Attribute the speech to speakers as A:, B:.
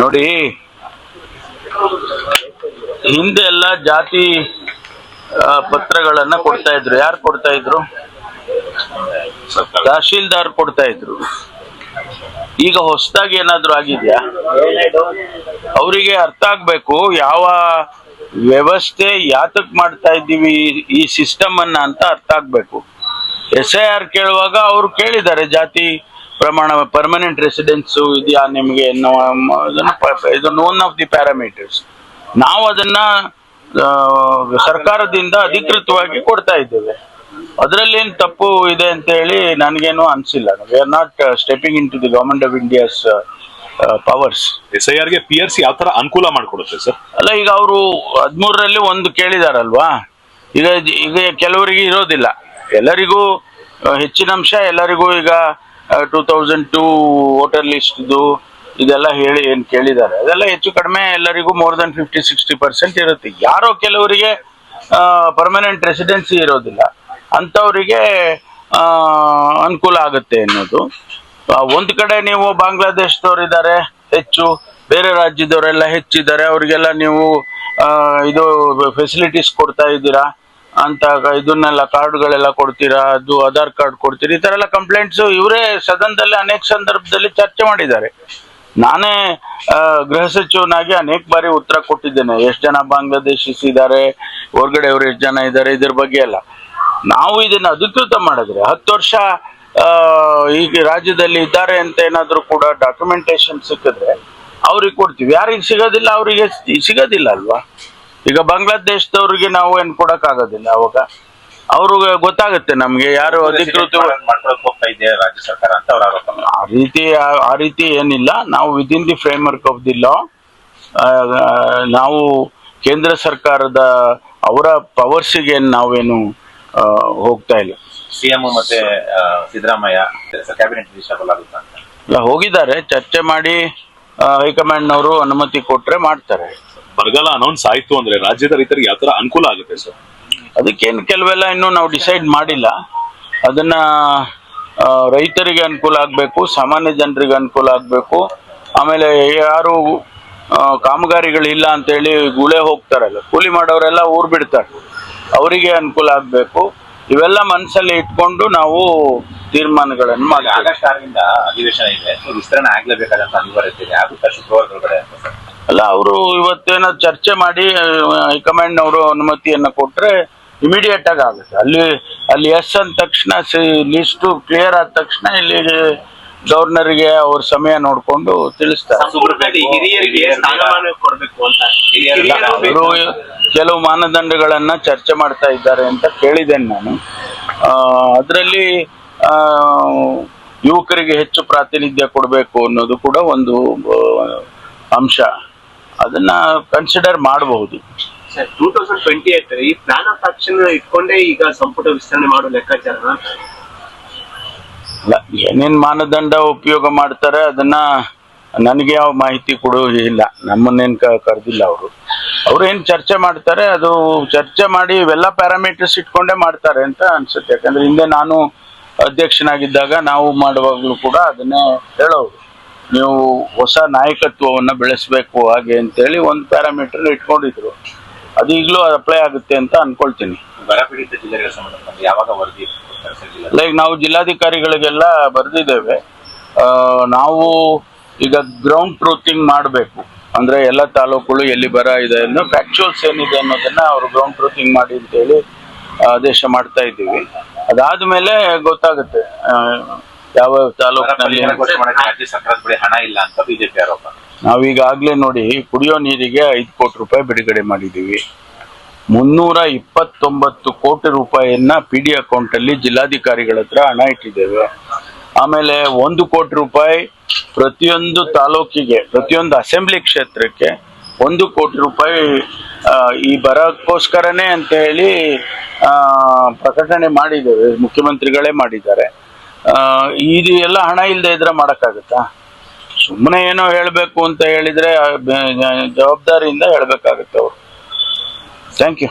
A: ನೋಡಿ, ಹಿಂದೆ ಎಲ್ಲ ಜಾತಿ ಪತ್ರಗಳನ್ನ ಕೊಡ್ತಾ ಇದ್ರು. ಯಾರು ಕೊಡ್ತಾ ಇದ್ರು? ತಹಶೀಲ್ದಾರ್ ಕೊಡ್ತಾ ಇದ್ರು. ಈಗ ಹೊಸದಾಗಿ ಏನಾದ್ರು ಆಗಿದ್ಯಾ? ಅವರಿಗೆ ಅರ್ಥ ಆಗ್ಬೇಕು ಯಾವ ವ್ಯವಸ್ಥೆ ಯಾತಕ್ ಮಾಡ್ತಾ ಇದ್ದೀವಿ ಈ ಸಿಸ್ಟಮ್ ಅನ್ನ ಅಂತ ಅರ್ಥ ಆಗ್ಬೇಕು. SIR ಕೇಳುವಾಗ ಅವರು ಕೇಳಿದ್ದಾರೆ, ಜಾತಿ ಪ್ರಮಾಣ, ಪರ್ಮನೆಂಟ್ ರೆಸಿಡೆನ್ಸ್ ಇದೆಯಾ ನಿಮಗೆ, ಇದು ನೋನ್ ಆಫ್ ದಿ ಪ್ಯಾರಾಮೀಟರ್ಸ್. ನಾವು ಅದನ್ನ ಸರ್ಕಾರದಿಂದ ಅಧಿಕೃತವಾಗಿ ಕೊಡ್ತಾ ಇದ್ದೇವೆ. ಅದರಲ್ಲಿ ಏನ್ ತಪ್ಪು ಇದೆ ಅಂತ ಹೇಳಿ ನನಗೇನು ಅನ್ಸಿಲ್ಲ. We are not stepping into the government of India's powers.
B: SIR ಗೆ PRC ಯಾವ ತರ ಅನುಕೂಲ ಮಾಡಿಕೊಡುತ್ತೆ ಸರ್?
A: ಅಲ್ಲ, ಈಗ ಅವರು 13ರಲ್ಲಿ ಒಂದು ಕೇಳಿದಾರಲ್ವಾ, ಈಗ ಕೆಲವರಿಗೆ ಇರೋದಿಲ್ಲ. ಎಲ್ಲರಿಗೂ ಹೆಚ್ಚಿನ ಅಂಶ, ಎಲ್ಲರಿಗೂ ಈಗ 2002 ವೋಟರ್ ಲಿಸ್ಟ್ ಇದೆಲ್ಲ ಹೇಳಿ ಏನ್ ಕೇಳಿದ್ದಾರೆ, ಅದೆಲ್ಲ ಹೆಚ್ಚು ಕಡಿಮೆ ಎಲ್ಲರಿಗೂ ಮೋರ್ ದನ್ 50-60% ಇರುತ್ತೆ. ಯಾರೋ ಕೆಲವರಿಗೆ ಪರ್ಮನೆಂಟ್ ರೆಸಿಡೆನ್ಸಿ ಇರೋದಿಲ್ಲ, ಅಂಥವರಿಗೆ ಅನುಕೂಲ ಆಗುತ್ತೆ ಅನ್ನೋದು. ಒಂದು ಕಡೆ ನೀವು ಬಾಂಗ್ಲಾದೇಶದವ್ರು ಇದ್ದಾರೆ ಹೆಚ್ಚು, ಬೇರೆ ರಾಜ್ಯದವರೆಲ್ಲ ಹೆಚ್ಚಿದ್ದಾರೆ, ಅವ್ರಿಗೆಲ್ಲ ನೀವು ಇದು ಫೆಸಿಲಿಟೀಸ್ ಕೊಡ್ತಾ ಇದ್ದೀರಾ ಅಂತ, ಇದನ್ನೆಲ್ಲ ಕಾರ್ಡ್ಗಳೆಲ್ಲ ಕೊಡ್ತೀರಾ, ಅದು ಆಧಾರ್ ಕಾರ್ಡ್ ಕೊಡ್ತೀರಿ, ಈ ತರ ಎಲ್ಲ ಕಂಪ್ಲೇಂಟ್ಸ್ ಇವರೇ ಸದನದಲ್ಲಿ ಅನೇಕ ಸಂದರ್ಭದಲ್ಲಿ ಚರ್ಚೆ ಮಾಡಿದ್ದಾರೆ. ನಾನೇ ಗೃಹ ಸಚಿವನಾಗಿ ಅನೇಕ ಬಾರಿ ಉತ್ತರ ಕೊಟ್ಟಿದ್ದೇನೆ. ಎಷ್ಟು ಜನ ಬಾಂಗ್ಲಾದೇಶಿಸ್ ಇದ್ದಾರೆ, ಹೊರಗಡೆಯವರು ಎಷ್ಟು ಜನ ಇದ್ದಾರೆ, ಇದ್ರ ಬಗ್ಗೆ ಎಲ್ಲ. ನಾವು ಇದನ್ನ ಅಧಿಕೃತ ಮಾಡಿದ್ರೆ 10 ವರ್ಷ ಈಗ ರಾಜ್ಯದಲ್ಲಿ ಇದ್ದಾರೆ ಅಂತ ಏನಾದ್ರು ಕೂಡ ಡಾಕ್ಯುಮೆಂಟೇಶನ್ ಸಿಕ್ಕಿದ್ರೆ ಅವ್ರಿಗೆ ಕೊಡ್ತೀವಿ. ಯಾರಿಗೆ ಸಿಗೋದಿಲ್ಲ ಅವರಿಗೆ ಸಿಗೋದಿಲ್ಲ ಅಲ್ವಾ. ಈಗ ಬಾಂಗ್ಲಾದೇಶದವ್ರಿಗೆ ನಾವು ಏನ್ ಕೊಡಕ್ ಆಗೋದಿಲ್ಲ. ಅವಾಗ ಅವ್ರಿಗೆ ಗೊತ್ತಾಗುತ್ತೆ ನಮ್ಗೆ ಯಾರು ಅಧಿಕೃತ
B: ಹೋಗ್ತಾ ಇದೆ ರಾಜ್ಯ ಸರ್ಕಾರ ಅಂತ ಅವ್ರ ಆರೋಪ.
A: ಆ ರೀತಿ ಏನಿಲ್ಲ. ನಾವು within the frame work of the law, ನಾವು ಕೇಂದ್ರ ಸರ್ಕಾರದ ಅವರ ಪವರ್ಸಿಗೆ ನಾವೇನು ಹೋಗ್ತಾ ಇಲ್ಲ.
B: CM ಮತ್ತೆ ಸಿದ್ದರಾಮಯ್ಯ ಕ್ಯಾಬಿನೆಟ್ ಮಿನಿಸ್ಟರ್
A: ಆಗುತ್ತಾ ಹೋಗಿದ್ದಾರೆ, ಚರ್ಚೆ ಮಾಡಿ ಹೈಕಮಾಂಡ್ನವರು ಅನುಮತಿ ಕೊಟ್ರೆ ಮಾಡ್ತಾರೆ.
B: ಬರಗಾಲ ಅನೌನ್ಸ್ ಆಯ್ತು ಅಂದ್ರೆ ರಾಜ್ಯದ ರೈತರಿಗೆ ಯಾವ ತರ ಅನುಕೂಲ ಆಗುತ್ತೆ ಸರ್?
A: ಅದಕ್ಕೇನು ಕೆಲವೆಲ್ಲ ಇನ್ನೂ ನಾವು ಡಿಸೈಡ್ ಮಾಡಿಲ್ಲ. ಅದನ್ನ ರೈತರಿಗೆ ಅನುಕೂಲ ಆಗಬೇಕು, ಸಾಮಾನ್ಯ ಜನರಿಗೆ ಅನುಕೂಲ ಆಗಬೇಕು. ಆಮೇಲೆ ಯಾರು ಕಾಮಗಾರಿಗಳಿಲ್ಲ ಅಂತೇಳಿ ಗುಳೆ ಹೋಗ್ತಾರಲ್ಲ, ಕೂಲಿ ಮಾಡೋರೆಲ್ಲ ಊರು ಬಿಡ್ತಾರೆ, ಅವರಿಗೆ ಅನುಕೂಲ ಆಗಬೇಕು. ಇವೆಲ್ಲ ಮನಸ್ಸಲ್ಲಿ ಇಟ್ಕೊಂಡು ನಾವು ತೀರ್ಮಾನಗಳನ್ನು ಮಾಡಿ.
B: ಆಗಸ್ಟ್ 6ರಿಂದ ಅಧಿವೇಶನ ಇದೆ, ವಿಸ್ತರಣೆ ಆಗ್ಲೇಬೇಕಾದಂತ ಅನಿವಾರ್ಯತೆ ಇದೆ. ಆಗುತ್ತಾ ಶುಕ್ರವಾರದೊಳಗಡೆ?
A: ಅಲ್ಲ, ಅವರು ಇವತ್ತೇನೋ ಚರ್ಚೆ ಮಾಡಿ ಹೈಕಮಾಂಡ್ನವರು ಅನುಮತಿಯನ್ನ ಕೊಟ್ರೆ ಇಮಿಡಿಯೇಟ್ ಆಗಿ ಆಗುತ್ತೆ. ಅಲ್ಲಿ ಎಸ್ ಅಂದ ತಕ್ಷಣ ಲಿಸ್ಟ್ ಕ್ಲಿಯರ್ ಆದ ತಕ್ಷಣ ಇಲ್ಲಿ ಗವರ್ನರ್ಗೆ ಅವ್ರ ಸಮಯ ನೋಡ್ಕೊಂಡು ತಿಳಿಸ್ತಾರೆ. ಅವರು ಕೆಲವು ಮಾನದಂಡಗಳನ್ನ ಚರ್ಚೆ ಮಾಡ್ತಾ ಇದ್ದಾರೆ ಅಂತ ಕೇಳಿದ್ದೇನೆ ನಾನು. ಅದರಲ್ಲಿ ಯುವಕರಿಗೆ ಹೆಚ್ಚು ಪ್ರಾತಿನಿಧ್ಯ ಕೊಡಬೇಕು ಅನ್ನೋದು ಕೂಡ ಒಂದು ಅಂಶ. ಅದನ್ನ ಕನ್ಸಿಡರ್ ಮಾಡಬಹುದು.
C: 2028 ಈ ಪ್ಲಾನ್ ಆಫ್ ಆಕ್ಷನ್ ಇಟ್ಕೊಂಡೇ ಈಗ ಸಂಪುಟ ವಿಸ್ತರಣೆ ಮಾಡೋ ಲೆಕ್ಕಾಚಾರ?
A: ಅಲ್ಲ, ಏನೇನ್ ಮಾನದಂಡ ಉಪಯೋಗ ಮಾಡ್ತಾರೆ ಅದನ್ನ ನನಗೆ ಯಾವ ಮಾಹಿತಿ ಕೊಡುವುದಿಲ್ಲ. ನಮ್ಮನ್ನೇನ್ ಕರೆದಿಲ್ಲ ಅವ್ರು ಏನ್ ಚರ್ಚೆ ಮಾಡ್ತಾರೆ ಅದು ಚರ್ಚೆ ಮಾಡಿ ಇವೆಲ್ಲ ಪ್ಯಾರಾಮೀಟರ್ಸ್ ಇಟ್ಕೊಂಡೇ ಮಾಡ್ತಾರೆ ಅಂತ ಅನ್ಸುತ್ತೆ. ಯಾಕಂದ್ರೆ ಹಿಂದೆ ನಾನು ಅಧ್ಯಕ್ಷನಾಗಿದ್ದಾಗ ನಾವು ಮಾಡುವಾಗ್ಲೂ ಕೂಡ ಅದನ್ನೇ ಹೇಳೋರು, ನೀವು ಹೊಸ ನಾಯಕತ್ವವನ್ನ ಬೆಳೆಸಬೇಕು ಹಾಗೆ ಅಂತೇಳಿ ಒಂದು ಪ್ಯಾರಾಮೀಟರ್ ಇಟ್ಕೊಂಡಿದ್ರು. ಅದು ಈಗಲೂ ಅಪ್ಲೈ ಆಗುತ್ತೆ ಅಂತ ಅನ್ಕೊಳ್ತೀನಿ.
B: ಬರಪೀಡಿತ ಜಿಲ್ಲೆಗಳ ಸಂಬಂಧ ಯಾವಾಗ ವರದಿ?
A: ಲೈಕ್ ನಾವು ಜಿಲ್ಲಾಧಿಕಾರಿಗಳಿಗೆಲ್ಲ ಬರೆದಿದ್ದೇವೆ. ನಾವು ಈಗ ಗ್ರೌಂಡ್ ಟ್ರೂತಿಂಗ್ ಮಾಡಬೇಕು. ಅಂದ್ರೆ ಎಲ್ಲ ತಾಲೂಕುಗಳು ಎಲ್ಲಿ ಬರ ಇದೆ ಅನ್ನೋ ಫ್ಯಾಕ್ಚುಯಲ್ಸ್ ಏನಿದೆ ಅನ್ನೋದನ್ನ ಅವರು ಗ್ರೌಂಡ್ ಟ್ರೂತಿಂಗ್ ಮಾಡಿ ಅಂತೇಳಿ ಆದೇಶ ಮಾಡ್ತಾ ಇದ್ದೀವಿ. ಅದಾದ್ಮೇಲೆ ಗೊತ್ತಾಗುತ್ತೆ ಯಾವ ತಾಲೂಕಿನಲ್ಲಿ.
B: ರಾಜ್ಯ ಸರ್ಕಾರದ ಬಳಿ ಹಣ ಇಲ್ಲ ಅಂತ ಬಿಜೆಪಿ ಆರೋಪ.
A: ನಾವೀಗಾಗ್ಲೇ ನೋಡಿ, ಕುಡಿಯೋ ನೀರಿಗೆ 5 ಕೋಟಿ ರೂಪಾಯಿ ಬಿಡುಗಡೆ ಮಾಡಿದ್ದೀವಿ. 329 ಕೋಟಿ ರೂಪಾಯಿಯನ್ನ PD ಅಕೌಂಟ್ ಅಲ್ಲಿ ಜಿಲ್ಲಾಧಿಕಾರಿಗಳ ಹತ್ರ ಹಣ ಇಟ್ಟಿದ್ದೇವೆ. ಆಮೇಲೆ 1 ಕೋಟಿ ರೂಪಾಯಿ ಪ್ರತಿಯೊಂದು ತಾಲೂಕಿಗೆ, ಪ್ರತಿಯೊಂದು ಅಸೆಂಬ್ಲಿ ಕ್ಷೇತ್ರಕ್ಕೆ 1 ಕೋಟಿ ರೂಪಾಯಿ ಈ ಬರಕ್ಕೋಸ್ಕರನೇ ಅಂತ ಹೇಳಿ ಪ್ರಕಟಣೆ ಮಾಡಿದ್ದೇವೆ. ಮುಖ್ಯಮಂತ್ರಿಗಳೇ ಮಾಡಿದ್ದಾರೆ. ಇದು ಎಲ್ಲ ಹಣ ಇಲ್ಲದೆ ಇದ್ರೆ ಮಾಡಕ್ಕಾಗತ್ತಾ? ಸುಮ್ಮನೆ ಏನೋ ಹೇಳ್ಬೇಕು ಅಂತ ಹೇಳಿದ್ರೆ ಜವಾಬ್ದಾರಿಯಿಂದ ಹೇಳ್ಬೇಕಾಗತ್ತೆ ಅವರು. Thank you.